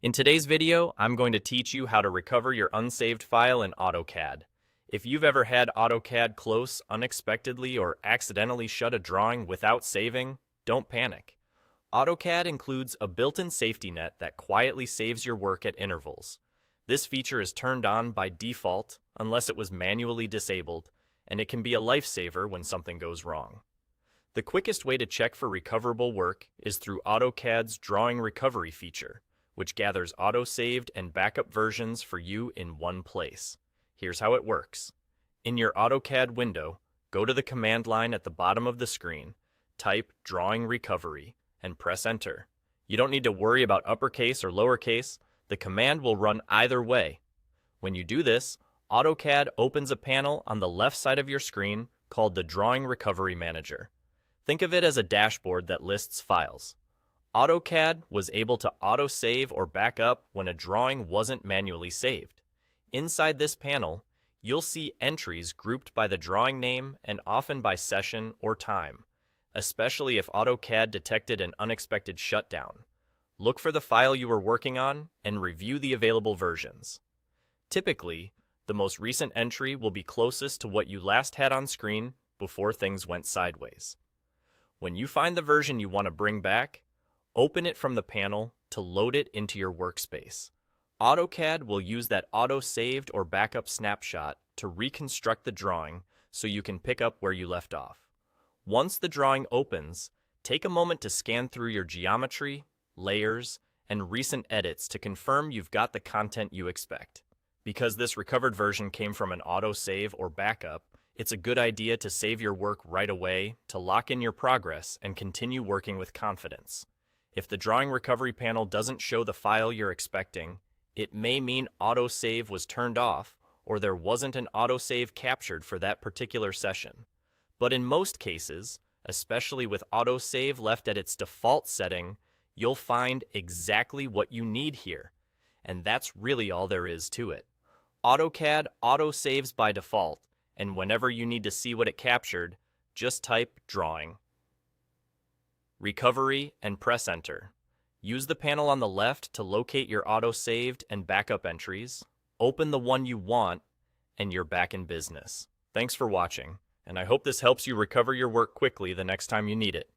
In today's video, I'm going to teach you how to recover your unsaved file in AutoCAD. If you've ever had AutoCAD close unexpectedly or accidentally shut a drawing without saving, don't panic. AutoCAD includes a built-in safety net that quietly saves your work at intervals. This feature is turned on by default unless it was manually disabled, and it can be a lifesaver when something goes wrong. The quickest way to check for recoverable work is through AutoCAD's drawing recovery feature, which gathers auto-saved and backup versions for you in one place. Here's how it works. In your AutoCAD window, go to the command line at the bottom of the screen, type Drawing Recovery, and press Enter. You don't need to worry about uppercase or lowercase. The command will run either way. When you do this, AutoCAD opens a panel on the left side of your screen called the Drawing Recovery Manager. Think of it as a dashboard that lists files. AutoCAD was able to auto-save or back up when a drawing wasn't manually saved. Inside this panel, you'll see entries grouped by the drawing name and often by session or time, especially if AutoCAD detected an unexpected shutdown. Look for the file you were working on and review the available versions. Typically, the most recent entry will be closest to what you last had on screen before things went sideways. When you find the version you want to bring back, open it from the panel to load it into your workspace. AutoCAD will use that auto-saved or backup snapshot to reconstruct the drawing so you can pick up where you left off. Once the drawing opens, take a moment to scan through your geometry, layers, and recent edits to confirm you've got the content you expect. Because this recovered version came from an auto-save or backup, it's a good idea to save your work right away to lock in your progress and continue working with confidence. If the drawing recovery panel doesn't show the file you're expecting, it may mean autosave was turned off or there wasn't an autosave captured for that particular session. But in most cases, especially with autosave left at its default setting, you'll find exactly what you need here. And that's really all there is to it. AutoCAD autosaves by default, and whenever you need to see what it captured, just type Drawing, Recovery, and press Enter. Use the panel on the left to locate your auto-saved and backup entries, open the one you want, and you're back in business. Thanks for watching, and I hope this helps you recover your work quickly the next time you need it.